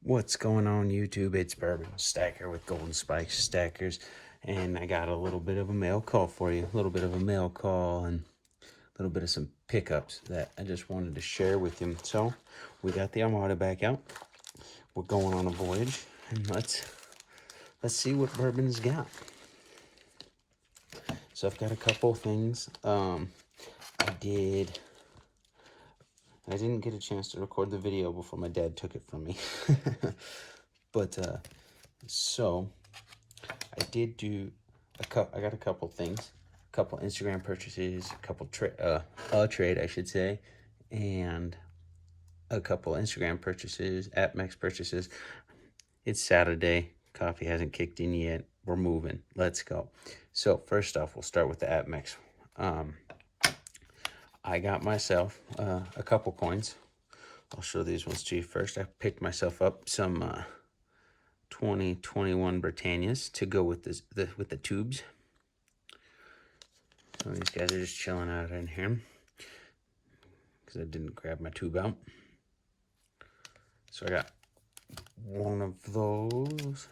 What's going on YouTube? It's Bourbon Stacker with Golden Spikestakers, and I got a little bit of a mail call for you. A little bit of a mail call and a little bit of some pickups that I just wanted to share with you. So we got the Armada back out. We're going on a voyage, and let's see what Bourbon's got. So I've got a couple things. I didn't get a chance to record the video before my dad took it from me. But so I did do I got a couple things, a couple Instagram purchases, a couple trade I should say, and a couple Instagram purchases, APMEX purchases. It's Saturday, coffee hasn't kicked in yet. We're moving. Let's go. So first off, we'll start with the APMEX. I got myself a couple coins. I'll show these ones to you first. I picked myself up some 2021 Britannias to go with the tubes. So these guys are just chilling out in here because I didn't grab my tube out. So I got one of those,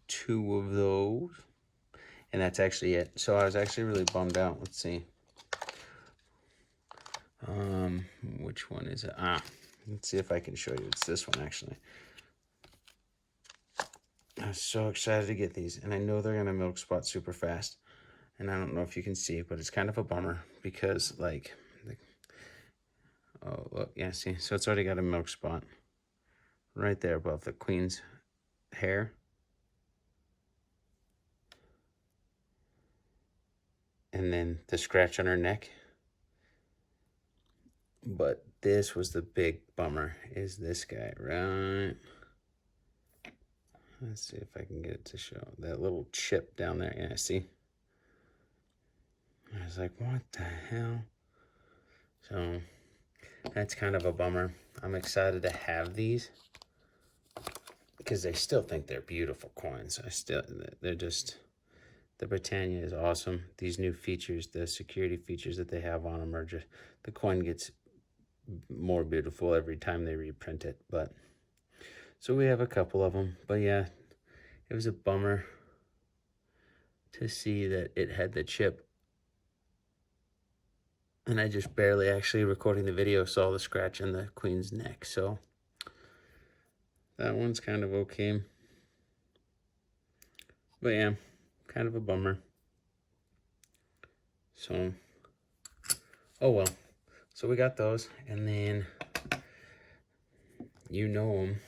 two of those, and that's actually it. So I was actually really bummed out. Let's see. Which one is it? Let's see if I can show you. It's this one, actually. I was so excited to get these, and I know they're gonna milk spot super fast. And I don't know if you can see, but it's kind of a bummer because, like, oh look, yeah, see, so it's already got a milk spot right there above the queen's hair. And then the scratch on her neck. But this was the big bummer, is this guy, right? Let's see if I can get it to show. That little chip down there, yeah, see? I was like, what the hell? So, that's kind of a bummer. I'm excited to have these because I still think they're beautiful coins. They're just, the Britannia is awesome. These new features, the security features that they have on them are just, the coin gets more beautiful every time they reprint it. But so we have a couple of them, but yeah, it was a bummer to see that it had the chip, and I just barely, actually recording the video, saw the scratch on the queen's neck. So that one's kind of okay, but yeah, kind of a bummer. So oh well. So we got those, and then you know them,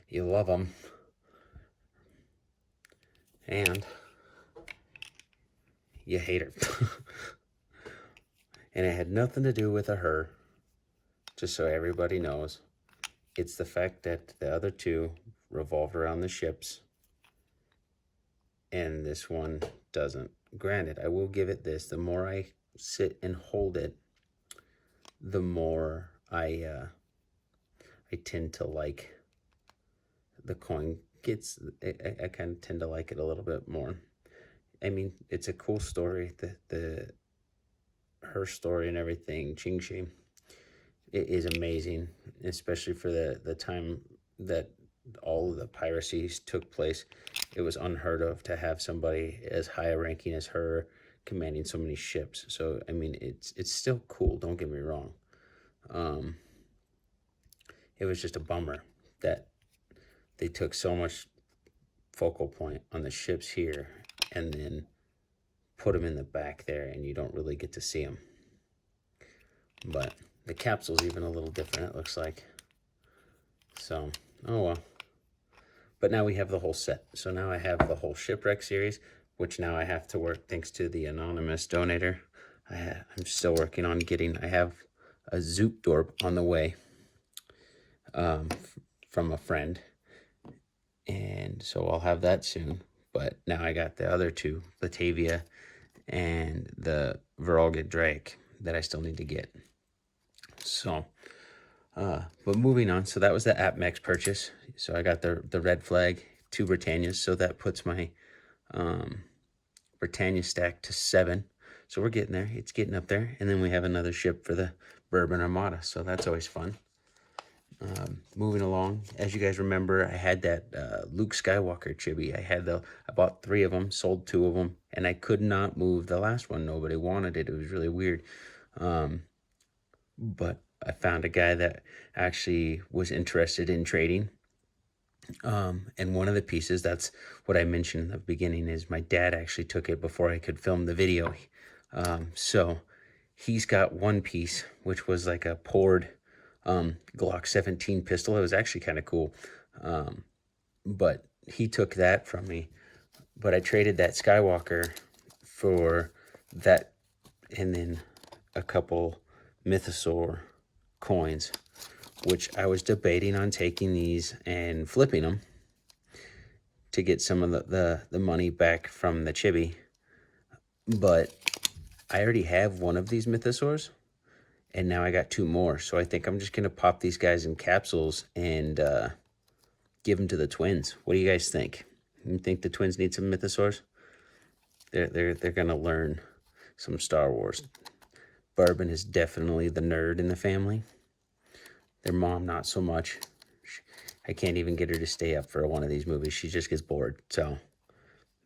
you love them, and you hate her. And it had nothing to do with her, just so everybody knows. It's the fact that the other two revolved around the ships, and this one doesn't. Granted, I will give it this. The more I sit and hold it, the more I tend to like the coin. I kind of tend to like it a little bit more. I mean, it's a cool story. Her story and everything, Ching Shi, it is amazing, especially for the time that all of the piracies took place. It was unheard of to have somebody as high a ranking as her commanding so many ships. So I mean, it's still cool, don't get me wrong. It was just a bummer that they took so much focal point on the ships here and then put them in the back there, and you don't really get to see them. But the capsule's even a little different, it looks like. So, oh well. But now we have the whole set. So now I have the whole shipwreck series, which now I have to work thanks to the anonymous donator. I'm still working on getting, I have a Zoot Dorp on the way from a friend. And so I'll have that soon. But now I got the other two, Latavia and the Verolga Drake, that I still need to get. So, but moving on. So that was the APMEX purchase. So I got the red flag, 2 Britannias. So that puts my Britannia stack to 7. So we're getting there. It's getting up there. And then we have another ship for the Bourbon Armada. So that's always fun. Moving along, as you guys remember, I had that Luke Skywalker chibi. I bought 3 of them, sold 2 of them, and I could not move the last one. Nobody wanted it. It was really weird. But I found a guy that actually was interested in trading. And one of the pieces, that's what I mentioned in the beginning, is my dad actually took it before I could film the video. So he's got one piece, which was like a poured Glock 17 pistol. It was actually kind of cool. But he took that from me. But I traded that Skywalker for that, and then a couple Mythosaur coins, which I was debating on taking these and flipping them to get some of the money back from the chibi. But I already have one of these Mythosaurs, and now I got 2 more. So I think I'm just going to pop these guys in capsules and give them to the twins. What do you guys think? You think the twins need some Mythosaurs? They're going to learn some Star Wars. Bourbon is definitely the nerd in the family. Their mom, not so much. I can't even get her to stay up for one of these movies. She just gets bored. So,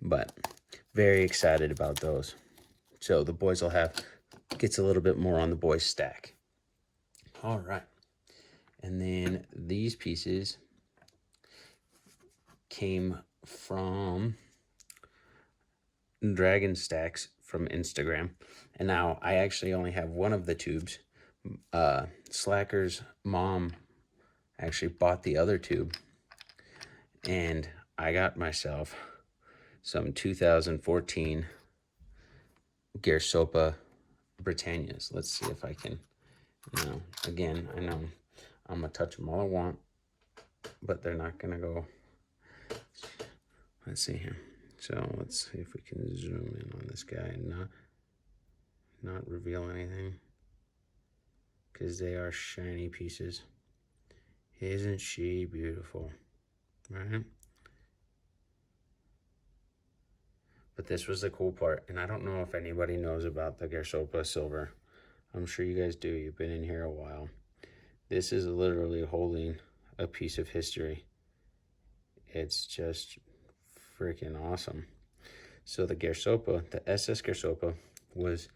but very excited about those. So the boys will gets a little bit more on the boys stack. All right. And then these pieces came from Dragon Stacks from Instagram. And now I actually only have one of the tubes. Slacker's mom actually bought the other tube, and I got myself some 2014 Gersopa Britannias. Let's see if I can, again, I know I'm gonna touch them all I want, but they're not gonna go. Let's see here. So let's see if we can zoom in on this guy and not reveal anything, because they are shiny pieces. Isn't she beautiful, right? But this was the cool part, and I don't know if anybody knows about the Gersopa silver. I'm sure you guys do. You've been in here a while. This is literally holding a piece of history. It's just freaking awesome. So the Gersopa, the SS Gersopa, was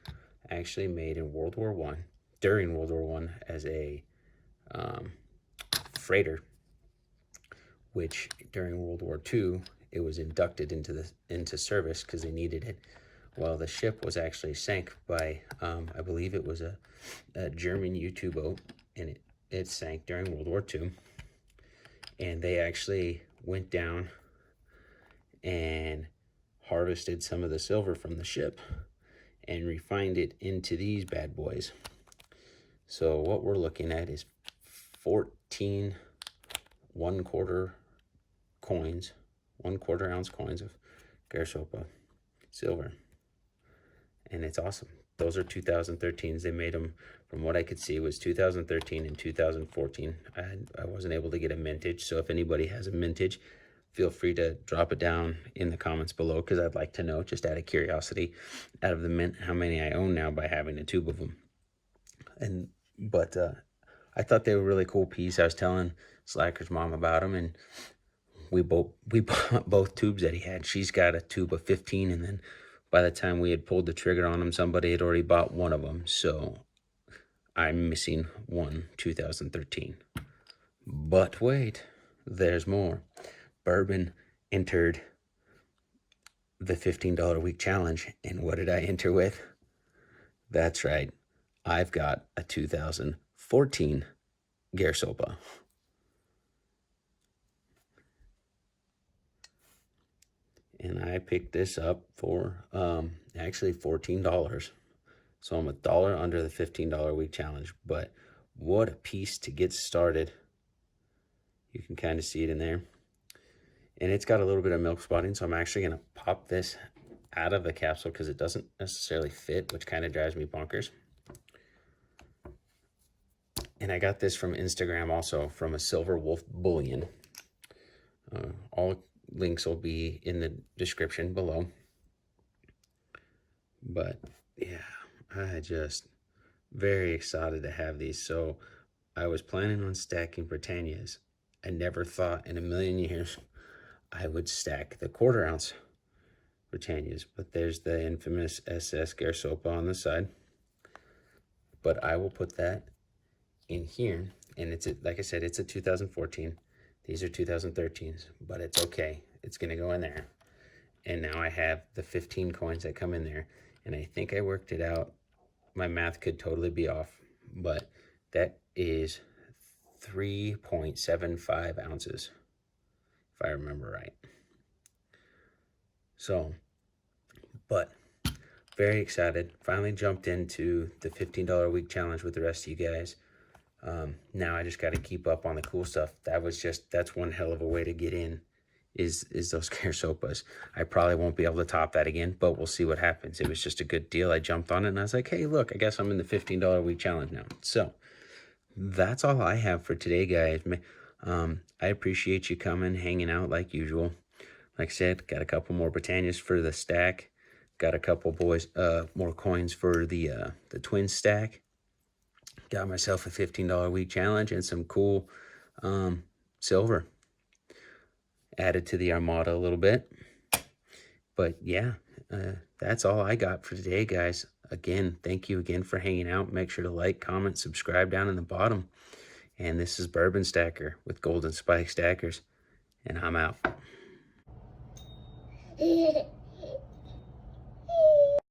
actually made in World War I, during World War I, as a freighter, which during World War II, it was inducted into service because they needed it. Well, the ship was actually sank by, I believe it was a German U-boat, and it sank during World War II. And they actually went down and harvested some of the silver from the ship and refined it into these bad boys. So what we're looking at is 14 1/4 coins, 1/4 ounce coins of Gersopa silver. And it's awesome. Those are 2013s. They made them, from what I could see, was 2013 and 2014. I wasn't able to get a mintage, so if anybody has a mintage, feel free to drop it down in the comments below, because I'd like to know, just out of curiosity, out of the mint, how many I own now by having a tube of them. But I thought they were a really cool piece. I was telling Slacker's mom about them, and we bought both tubes that he had. She's got a tube of 15, and then by the time we had pulled the trigger on them, somebody had already bought one of them. So I'm missing one 2013. But wait, there's more. Bourbon entered the $15 week challenge, and what did I enter with? That's right, I've got a 2014 Gersopa. And I picked this up for actually $14. So I'm $1 under the $15 week challenge. But what a piece to get started. You can kind of see it in there. And it's got a little bit of milk spotting, so I'm actually going to pop this out of the capsule because it doesn't necessarily fit, which kind of drives me bonkers. And I got this from Instagram also, from a Silver Wolf Bullion. All links will be in the description below. But yeah, I just very excited to have these. So I was planning on stacking Britannias. I never thought in a million years I would stack the 1/4 ounce Britannias, but there's the infamous SS Garsopa on the side. But I will put that in here, and it's like I said, it's a 2014. These are 2013s, but it's okay. It's gonna go in there. And now I have the 15 coins that come in there, and I think I worked it out. My math could totally be off, but that is 3.75 ounces, if I remember right. So, but very excited. Finally jumped into the $15 a week challenge with the rest of you guys. Now I just got to keep up on the cool stuff. That's one hell of a way to get in, is those Garsopas. I probably won't be able to top that again, but we'll see what happens. It was just a good deal. I jumped on it and I was like, hey, look, I guess I'm in the $15 a week challenge now. So that's all I have for today, guys. I appreciate you coming, hanging out like usual. Like I said, got a couple more Britannias for the stack. Got a couple more coins for the twin stack. Got myself a $15 a week challenge and some cool silver. Added to the Armada a little bit. But yeah, that's all I got for today, guys. Again, thank you again for hanging out. Make sure to like, comment, subscribe down in the bottom. And this is Bourbon Stacker with Golden Spike Stackers. And I'm out.